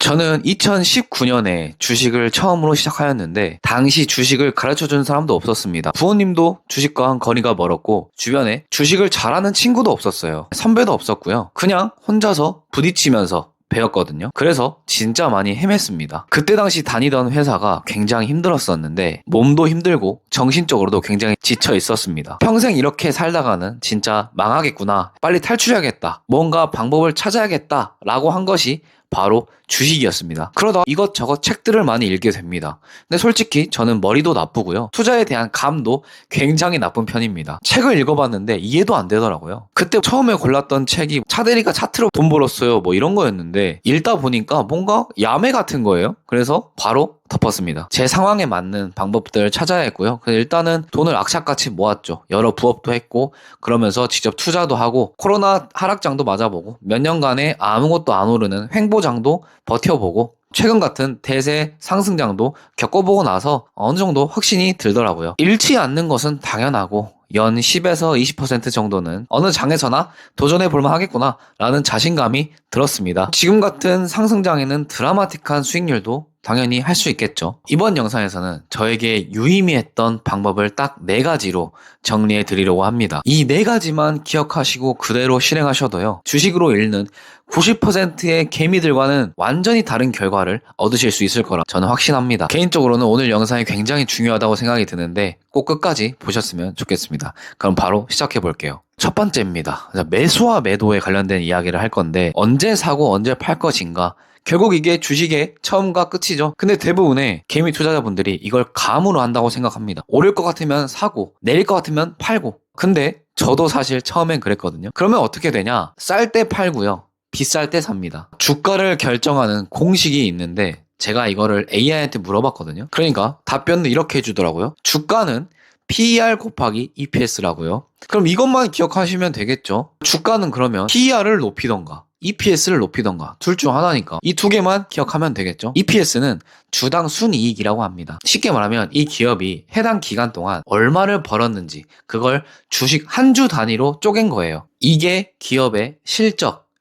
저는 2019년에 주식을 처음으로 시작하였는데 당시 주식을 가르쳐준 사람도 없었습니다. 부모님도 주식과는 거리가 멀었고 주변에 주식을 잘하는 친구도 없었어요. 선배도 없었고요. 그냥 혼자서 부딪히면서 배웠거든요. 그래서 진짜 많이 헤맸습니다. 그때 당시 다니던 회사가 굉장히 힘들었었는데 몸도 힘들고 정신적으로도 굉장히 지쳐 있었습니다. 평생 이렇게 살다가는 진짜 망하겠구나. 빨리 탈출해야겠다. 뭔가 방법을 찾아야겠다. 라고 한 것이 바로 주식이었습니다. 그러다 이것저것 책들을 많이 읽게 됩니다. 근데 솔직히 저는 머리도 나쁘고요. 투자에 대한 감도 굉장히 나쁜 편입니다. 책을 읽어봤는데 이해도 안 되더라고요. 그때 처음에 골랐던 책이 차대리가 차트로 돈 벌었어요. 뭐 이런 거였는데 읽다 보니까 뭔가 야매 같은 거예요. 그래서 바로 덮었습니다. 제 상황에 맞는 방법들을 찾아야 했고요. 그래서 일단은 돈을 악착같이 모았죠. 여러 부업도 했고 그러면서 직접 투자도 하고 코로나 하락장도 맞아보고 몇 년간에 아무것도 안 오르는 횡보장도 버텨보고 최근 같은 대세 상승장도 겪어보고 나서 어느 정도 확신이 들더라고요. 잃지 않는 것은 당연하고 연 10에서 20% 정도는 어느 장에서나 도전해볼만 하겠구나 라는 자신감이 들었습니다. 지금 같은 상승장에는 드라마틱한 수익률도 당연히 할 수 있겠죠. 이번 영상에서는 저에게 유의미했던 방법을 딱 4가지로 정리해 드리려고 합니다. 이 4가지만 기억하시고 그대로 실행하셔도요. 주식으로 잃는 90%의 개미들과는 완전히 다른 결과를 얻으실 수 있을 거라 저는 확신합니다. 개인적으로는 오늘 영상이 굉장히 중요하다고 생각이 드는데 꼭 끝까지 보셨으면 좋겠습니다. 그럼 바로 시작해 볼게요. 첫 번째입니다. 매수와 매도에 관련된 이야기를 할 건데 언제 사고 언제 팔 것인가. 결국 이게 주식의 처음과 끝이죠. 근데 대부분의 개미 투자자분들이 이걸 감으로 한다고 생각합니다. 오를 것 같으면 사고 내릴 것 같으면 팔고. 근데 저도 사실 처음엔 그랬거든요. 그러면 어떻게 되냐? 쌀 때 팔고요. 비쌀 때 삽니다. 주가를 결정하는 공식이 있는데 제가 이거를 AI한테 물어봤거든요. 그러니까 답변을 이렇게 해주더라고요. 주가는 PER 곱하기 EPS라고요. 그럼 이것만 기억하시면 되겠죠. 주가는 그러면 PER을 높이던가 EPS를 높이던가 둘 중 하나니까 이 2개만 기억하면 되겠죠. EPS는 주당 순이익이라고 합니다. 쉽게 말하면 이 기업이 해당 기간 동안 얼마를 벌었는지 그걸 주식 한 주 단위로 쪼갠 거예요. 이게 기업의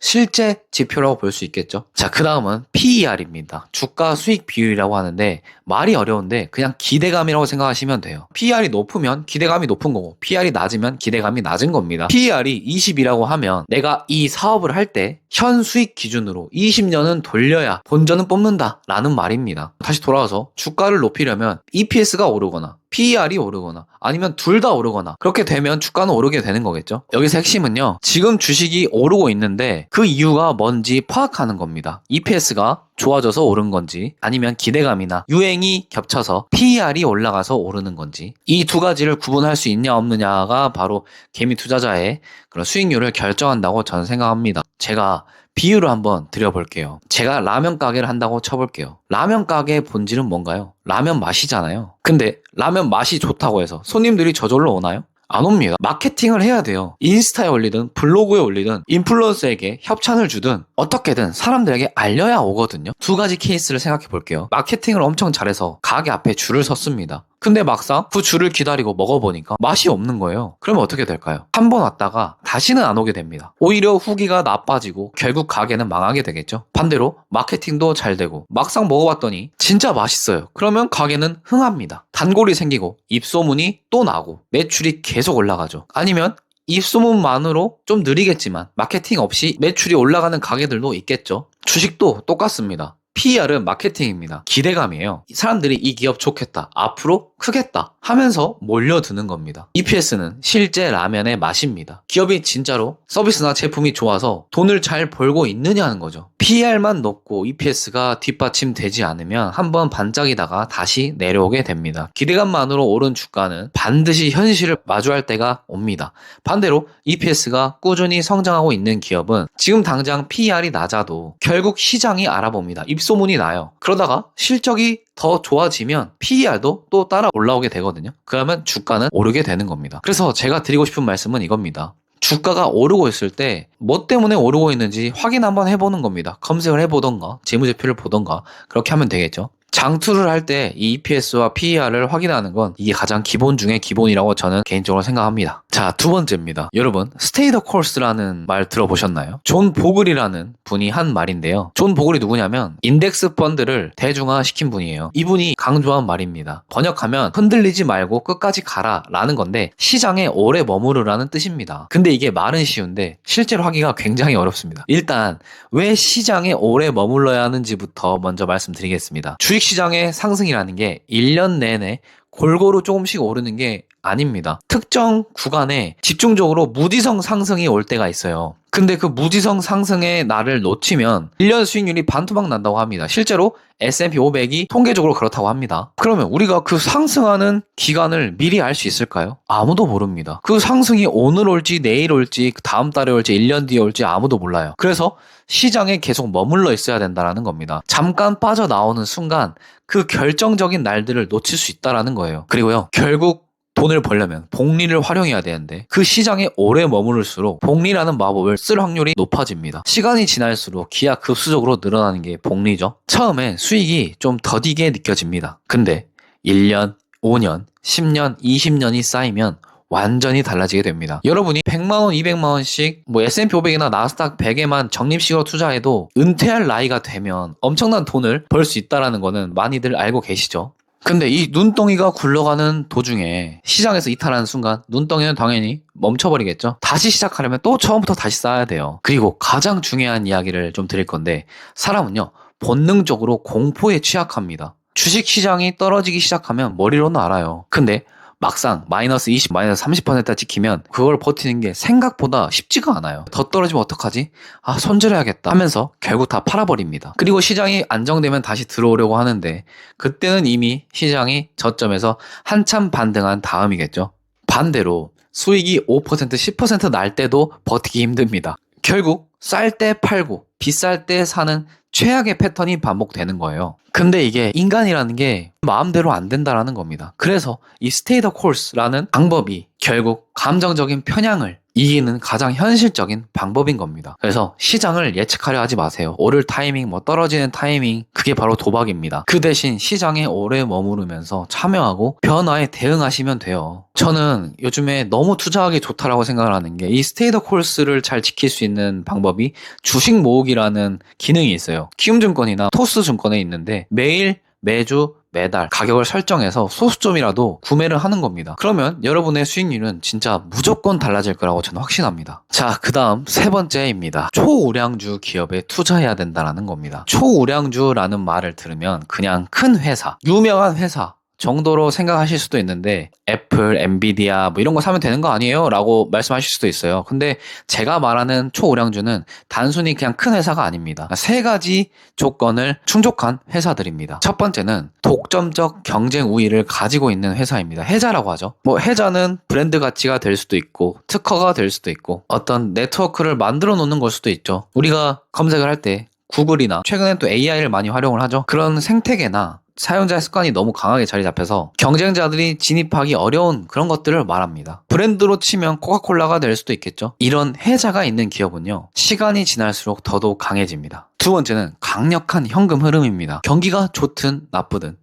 실제 지표라고 볼 수 있겠죠. 자, 그 다음은 PER입니다. 주가 수익 비율이라고 하는데 말이 어려운데 그냥 기대감이라고 생각하시면 돼요. PER이 높으면 기대감이 높은 거고 PER이 낮으면 기대감이 낮은 겁니다. PER이 20이라고 하면 내가 이 사업을 할 때 현 수익 기준으로 20년은 돌려야 본전은 뽑는다 라는 말입니다. 다시 돌아와서 주가를 높이려면 EPS가 오르거나 PER이 오르거나 아니면 둘 다 오르거나 그렇게 되면 주가는 오르게 되는 거겠죠. 여기서 핵심은요. 지금 주식이 오르고 있는데 그 이유가 뭔지 파악하는 겁니다. EPS가 좋아져서 오른 건지 아니면 기대감이나 유행이 겹쳐서 PER이 올라가서 오르는 건지 이 2가지를 구분할 수 있냐 없느냐가 바로 개미 투자자의 그런 수익률을 결정한다고 저는 생각합니다. 제가 비유를 한번 드려볼게요. 제가 라면 가게를 한다고 쳐볼게요. 라면 가게의 본질은 뭔가요? 라면 맛이잖아요. 근데 라면 맛이 좋다고 해서 손님들이 저절로 오나요? 안 옵니다. 마케팅을 해야 돼요. 인스타에 올리든 블로그에 올리든 인플루언서에게 협찬을 주든 어떻게든 사람들에게 알려야 오거든요. 2가지 케이스를 생각해 볼게요. 마케팅을 엄청 잘해서 가게 앞에 줄을 섰습니다. 근데 막상 그 줄을 기다리고 먹어보니까 맛이 없는 거예요. 그러면 어떻게 될까요? 한 번 왔다가 다시는 안 오게 됩니다. 오히려 후기가 나빠지고 결국 가게는 망하게 되겠죠. 반대로 마케팅도 잘 되고 막상 먹어봤더니 진짜 맛있어요. 그러면 가게는 흥합니다. 단골이 생기고 입소문이 또 나고 매출이 계속 올라가죠. 아니면 입소문만으로 좀 느리겠지만 마케팅 없이 매출이 올라가는 가게들도 있겠죠. 주식도 똑같습니다. PER은 마케팅입니다. 기대감이에요. 사람들이 이 기업 좋겠다. 앞으로 크겠다 하면서 몰려드는 겁니다. EPS는 실제 라면의 맛입니다. 기업이 진짜로 서비스나 제품이 좋아서 돈을 잘 벌고 있느냐는 거죠. PER만 높고 EPS가 뒷받침되지 않으면 한번 반짝이다가 다시 내려오게 됩니다. 기대감만으로 오른 주가는 반드시 현실을 마주할 때가 옵니다. 반대로 EPS가 꾸준히 성장하고 있는 기업은 지금 당장 PER이 낮아도 결국 시장이 알아봅니다. 입소문이 나요. 그러다가 실적이 더 좋아지면 PER도 또 따라 올라오게 되거든요. 그러면 주가는 오르게 되는 겁니다. 그래서 제가 드리고 싶은 말씀은 이겁니다. 주가가 오르고 있을 때 뭐 때문에 오르고 있는지 확인 한번 해보는 겁니다. 검색을 해보던가 재무제표를 보던가 그렇게 하면 되겠죠. 장투를 할 때 이 EPS와 PER을 확인하는 건 이게 가장 기본 중에 기본이라고 저는 개인적으로 생각합니다. 자, 두 번째입니다. 여러분, stay the course라는 말 들어보셨나요? 존 보글이라는 분이 한 말인데요. 존 보글이 누구냐면 인덱스 펀드를 대중화시킨 분이에요. 이분이 강조한 말입니다. 번역하면 흔들리지 말고 끝까지 가라 라는 건데 시장에 오래 머무르라는 뜻입니다. 근데 이게 말은 쉬운데 실제로 하기가 굉장히 어렵습니다. 일단 왜 시장에 오래 머물러야 하는지부터 먼저 말씀드리겠습니다. 주식시장의 상승이라는 게 1년 내내 골고루 조금씩 오르는 게 아닙니다. 특정 구간에 집중적으로 무지성 상승이 올 때가 있어요. 근데 그 무지성 상승의 날을 놓치면 1년 수익률이 반토막 난다고 합니다. 실제로 S&P 500이 통계적으로 그렇다고 합니다. 그러면 우리가 그 상승하는 기간을 미리 알 수 있을까요? 아무도 모릅니다. 그 상승이 오늘 올지 내일 올지 다음 달에 올지 1년 뒤에 올지 아무도 몰라요. 그래서 시장에 계속 머물러 있어야 된다는 겁니다. 잠깐 빠져나오는 순간 그 결정적인 날들을 놓칠 수 있다는 거예요. 그리고요, 결국 돈을 벌려면 복리를 활용해야 되는데 그 시장에 오래 머무를수록 복리라는 마법을 쓸 확률이 높아집니다. 시간이 지날수록 기하급수적으로 늘어나는 게 복리죠. 처음에 수익이 좀 더디게 느껴집니다. 근데 1년, 5년, 10년, 20년이 쌓이면 완전히 달라지게 됩니다. 여러분이 100만원, 200만원씩 S&P 500이나 나스닥 100에만 적립식으로 투자해도 은퇴할 나이가 되면 엄청난 돈을 벌 수 있다는 거는 많이들 알고 계시죠? 근데 이 눈덩이가 굴러가는 도중에 시장에서 이탈하는 순간 눈덩이는 당연히 멈춰버리겠죠. 다시 시작하려면 또 처음부터 다시 쌓아야 돼요. 그리고 가장 중요한 이야기를 좀 드릴 건데 사람은요 본능적으로 공포에 취약합니다. 주식시장이 떨어지기 시작하면 머리로는 알아요. 근데 막상 마이너스 20, 마이너스 30% 찍히면 그걸 버티는 게 생각보다 쉽지가 않아요. 더 떨어지면 어떡하지? 아, 손절해야겠다 하면서 결국 다 팔아버립니다. 그리고 시장이 안정되면 다시 들어오려고 하는데 그때는 이미 시장이 저점에서 한참 반등한 다음이겠죠. 반대로 수익이 5%, 10% 날 때도 버티기 힘듭니다. 결국 쌀 때 팔고 비쌀 때 사는 최악의 패턴이 반복되는 거예요. 근데 이게 인간이라는 게 마음대로 안 된다라는 겁니다. 그래서 이 stay the course라는 방법이 결국 감정적인 편향을 이기는 가장 현실적인 방법인 겁니다. 그래서 시장을 예측하려 하지 마세요. 오를 타이밍, 떨어지는 타이밍, 그게 바로 도박입니다. 그 대신 시장에 오래 머무르면서 참여하고 변화에 대응하시면 돼요. 저는 요즘에 너무 투자하기 좋다라고 생각을 하는 게 이 stay the course를 잘 지킬 수 있는 방법이 주식 모으기라는 기능이 있어요. 키움증권이나 토스증권에 있는데 매일, 매주, 매달 가격을 설정해서 소수점이라도 구매를 하는 겁니다. 그러면 여러분의 수익률은 진짜 무조건 달라질 거라고 저는 확신합니다. 자, 그 다음 세 번째입니다. 초우량주 기업에 투자해야 된다는 겁니다. 초우량주라는 말을 들으면 그냥 큰 회사, 유명한 회사 정도로 생각하실 수도 있는데 애플, 엔비디아 이런 거 사면 되는 거 아니에요? 라고 말씀하실 수도 있어요. 근데 제가 말하는 초우량주는 단순히 그냥 큰 회사가 아닙니다. 세 가지 조건을 충족한 회사들입니다. 첫 번째는 독점적 경쟁 우위를 가지고 있는 회사입니다. 해자라고 하죠. 해자는 브랜드 가치가 될 수도 있고 특허가 될 수도 있고 어떤 네트워크를 만들어 놓는 걸 수도 있죠. 우리가 검색을 할 때 구글이나 최근엔 또 AI를 많이 활용을 하죠. 그런 생태계나 사용자의 습관이 너무 강하게 자리 잡혀서 경쟁자들이 진입하기 어려운 그런 것들을 말합니다. 브랜드로 치면 코카콜라가 될 수도 있겠죠. 이런 해자가 있는 기업은요, 시간이 지날수록 더더욱 강해집니다. 두 번째는 강력한 현금 흐름입니다. 경기가 좋든 나쁘든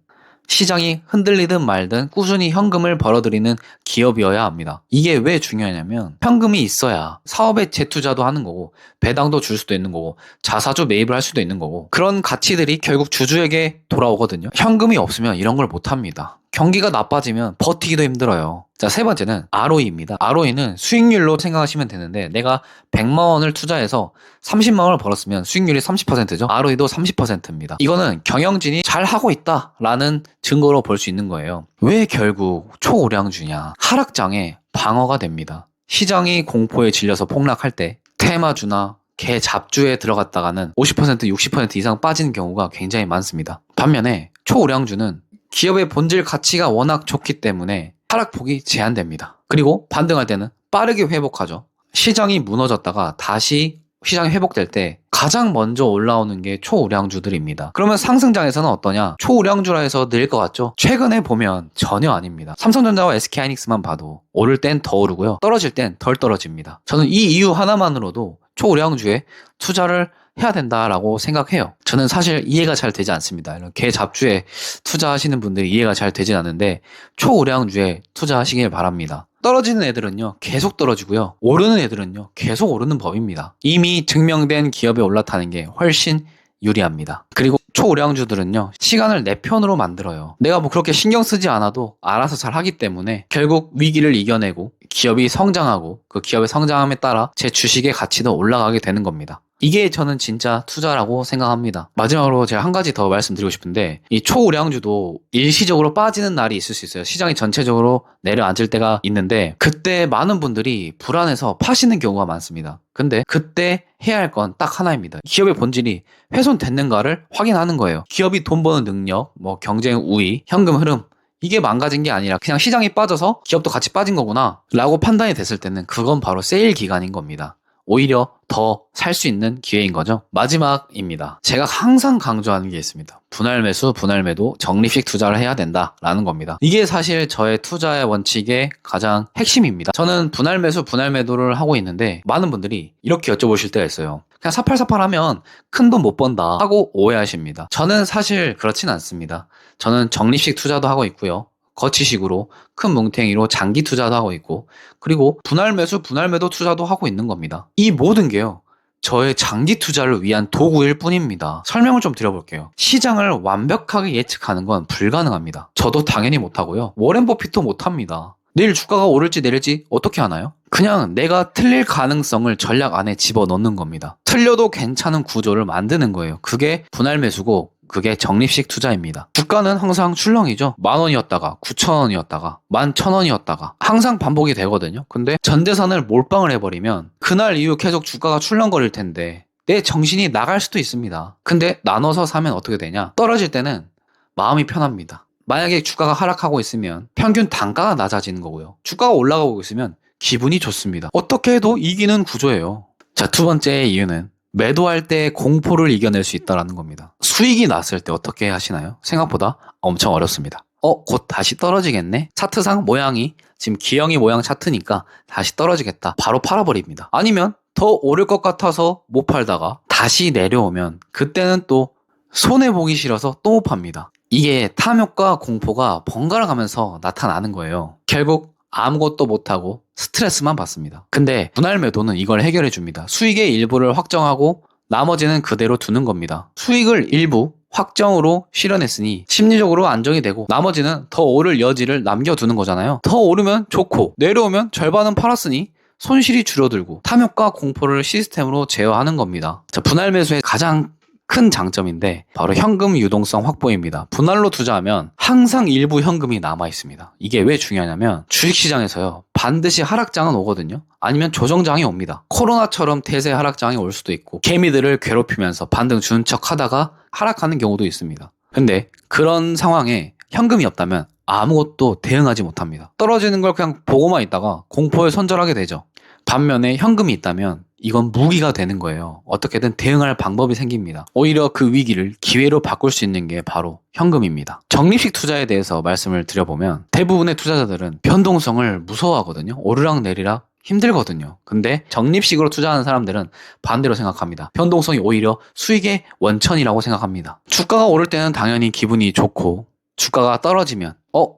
시장이 흔들리든 말든 꾸준히 현금을 벌어들이는 기업이어야 합니다. 이게 왜 중요하냐면 현금이 있어야 사업에 재투자도 하는 거고 배당도 줄 수도 있는 거고 자사주 매입을 할 수도 있는 거고 그런 가치들이 결국 주주에게 돌아오거든요. 현금이 없으면 이런 걸 못합니다. 경기가 나빠지면 버티기도 힘들어요. 자, 세 번째는 ROE입니다. ROE는 수익률로 생각하시면 되는데 내가 100만 원을 투자해서 30만 원을 벌었으면 수익률이 30%죠. ROE도 30%입니다. 이거는 경영진이 잘 하고 있다라는 증거로 볼 수 있는 거예요. 왜 결국 초우량주냐? 하락장에 방어가 됩니다. 시장이 공포에 질려서 폭락할 때 테마주나 개 잡주에 들어갔다가는 50%, 60% 이상 빠지는 경우가 굉장히 많습니다. 반면에 초우량주는 기업의 본질 가치가 워낙 좋기 때문에 하락폭이 제한됩니다. 그리고 반등할 때는 빠르게 회복하죠. 시장이 무너졌다가 다시 시장이 회복될 때 가장 먼저 올라오는 게 초우량주들입니다. 그러면 상승장에서는 어떠냐? 초우량주라 해서 늘 것 같죠? 최근에 보면 전혀 아닙니다. 삼성전자와 SK하이닉스만 봐도 오를 땐 더 오르고요. 떨어질 땐 덜 떨어집니다. 저는 이 이유 하나만으로도 초우량주에 투자를 해야 된다라고 생각해요. 저는 사실 이해가 잘 되지 않습니다. 이런 개 잡주에 투자하시는 분들이 이해가 잘 되진 않는데 초우량주에 투자하시길 바랍니다. 떨어지는 애들은요 계속 떨어지고요, 오르는 애들은요 계속 오르는 법입니다. 이미 증명된 기업에 올라타는 게 훨씬 유리합니다. 그리고 초우량주들은요 시간을 내 편으로 만들어요. 내가 뭐 그렇게 신경 쓰지 않아도 알아서 잘 하기 때문에 결국 위기를 이겨내고 기업이 성장하고 그 기업의 성장함에 따라 제 주식의 가치도 올라가게 되는 겁니다. 이게 저는 진짜 투자라고 생각합니다. 마지막으로 제가 한 가지 더 말씀드리고 싶은데, 이 초우량주도 일시적으로 빠지는 날이 있을 수 있어요. 시장이 전체적으로 내려앉을 때가 있는데 그때 많은 분들이 불안해서 파시는 경우가 많습니다. 근데 그때 해야 할 건 딱 하나입니다. 기업의 본질이 훼손됐는가를 확인하는 거예요. 기업이 돈 버는 능력, 뭐 경쟁 우위, 현금 흐름, 이게 망가진 게 아니라 그냥 시장이 빠져서 기업도 같이 빠진 거구나 라고 판단이 됐을 때는 그건 바로 세일 기간인 겁니다. 오히려 더 살 수 있는 기회인 거죠. 마지막입니다. 제가 항상 강조하는 게 있습니다. 분할 매수, 분할 매도, 적립식 투자를 해야 된다라는 겁니다. 이게 사실 저의 투자의 원칙의 가장 핵심입니다. 저는 분할 매수, 분할 매도를 하고 있는데 많은 분들이 이렇게 여쭤보실 때가 있어요. 그냥 사팔사팔하면 큰 돈 못 번다 하고 오해하십니다. 저는 사실 그렇진 않습니다. 저는 적립식 투자도 하고 있고요, 거치식으로 큰 뭉탱이로 장기 투자도 하고 있고, 그리고 분할 매수, 분할 매도 투자도 하고 있는 겁니다. 이 모든 게요 저의 장기 투자를 위한 도구일 뿐입니다. 설명을 좀 드려볼게요. 시장을 완벽하게 예측하는 건 불가능합니다. 저도 당연히 못하고요, 워렌 버핏도 못합니다. 내일 주가가 오를지 내릴지 어떻게 하나요? 그냥 내가 틀릴 가능성을 전략 안에 집어넣는 겁니다. 틀려도 괜찮은 구조를 만드는 거예요. 그게 분할 매수고 그게 적립식 투자입니다. 주가는 항상 출렁이죠. 10,000원이었다가 9,000원이었다가 11,000원이었다가 항상 반복이 되거든요. 근데 전 재산을 몰빵을 해버리면 그날 이후 계속 주가가 출렁거릴 텐데 내 정신이 나갈 수도 있습니다. 근데 나눠서 사면 어떻게 되냐? 떨어질 때는 마음이 편합니다. 만약에 주가가 하락하고 있으면 평균 단가가 낮아지는 거고요, 주가가 올라가고 있으면 기분이 좋습니다. 어떻게 해도 이기는 구조예요. 자, 두 번째 이유는 매도할 때 공포를 이겨낼 수 있다는 겁니다. 수익이 났을 때 어떻게 하시나요? 생각보다 엄청 어렵습니다. 곧 다시 떨어지겠네? 차트상 모양이 지금 기영이 모양 차트니까 다시 떨어지겠다. 바로 팔아버립니다. 아니면 더 오를 것 같아서 못 팔다가 다시 내려오면 그때는 또 손해보기 싫어서 또 못 팝니다. 이게 탐욕과 공포가 번갈아 가면서 나타나는 거예요. 결국 아무것도 못하고 스트레스만 받습니다. 근데 분할 매도는 이걸 해결해 줍니다. 수익의 일부를 확정하고 나머지는 그대로 두는 겁니다. 수익을 일부 확정으로 실현했으니 심리적으로 안정이 되고 나머지는 더 오를 여지를 남겨두는 거잖아요. 더 오르면 좋고 내려오면 절반은 팔았으니 손실이 줄어들고 탐욕과 공포를 시스템으로 제어하는 겁니다. 자, 분할 매수의 가장 큰 장점인데 바로 현금 유동성 확보입니다. 분할로 투자하면 항상 일부 현금이 남아 있습니다. 이게 왜 중요하냐면 주식시장에서요 반드시 하락장은 오거든요. 아니면 조정장이 옵니다. 코로나처럼 대세 하락장이 올 수도 있고 개미들을 괴롭히면서 반등 주는 척 하다가 하락하는 경우도 있습니다. 근데 그런 상황에 현금이 없다면 아무것도 대응하지 못합니다. 떨어지는 걸 그냥 보고만 있다가 공포에 손절하게 되죠. 반면에 현금이 있다면 이건 무기가 되는 거예요. 어떻게든 대응할 방법이 생깁니다. 오히려 그 위기를 기회로 바꿀 수 있는 게 바로 현금입니다. 적립식 투자에 대해서 말씀을 드려보면 대부분의 투자자들은 변동성을 무서워하거든요. 오르락 내리락 힘들거든요. 근데 적립식으로 투자하는 사람들은 반대로 생각합니다. 변동성이 오히려 수익의 원천이라고 생각합니다. 주가가 오를 때는 당연히 기분이 좋고 주가가 떨어지면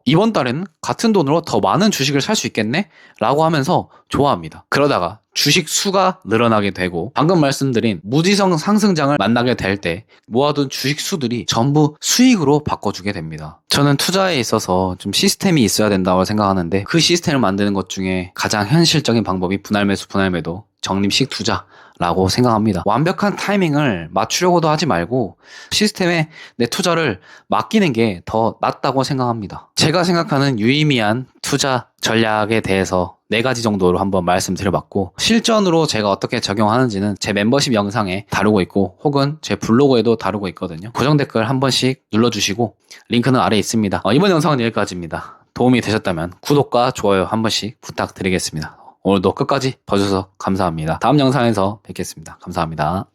이번 달에는 같은 돈으로 더 많은 주식을 살 수 있겠네? 라고 하면서 좋아합니다. 그러다가 주식 수가 늘어나게 되고 방금 말씀드린 무지성 상승장을 만나게 될 때 모아둔 주식 수들이 전부 수익으로 바꿔주게 됩니다. 저는 투자에 있어서 좀 시스템이 있어야 된다고 생각하는데 그 시스템을 만드는 것 중에 가장 현실적인 방법이 분할 매수, 분할 매도, 적립식 투자라고 생각합니다. 완벽한 타이밍을 맞추려고도 하지 말고 시스템에 내 투자를 맡기는 게 더 낫다고 생각합니다. 제가 생각하는 유의미한 투자 전략에 대해서 4가지 정도로 한번 말씀드려봤고 실전으로 제가 어떻게 적용하는지는 제 멤버십 영상에 다루고 있고 혹은 제 블로그에도 다루고 있거든요. 고정 댓글 한 번씩 눌러주시고 링크는 아래에 있습니다. 이번 영상은 여기까지입니다. 도움이 되셨다면 구독과 좋아요 한 번씩 부탁드리겠습니다. 오늘도 끝까지 봐주셔서 감사합니다. 다음 영상에서 뵙겠습니다. 감사합니다.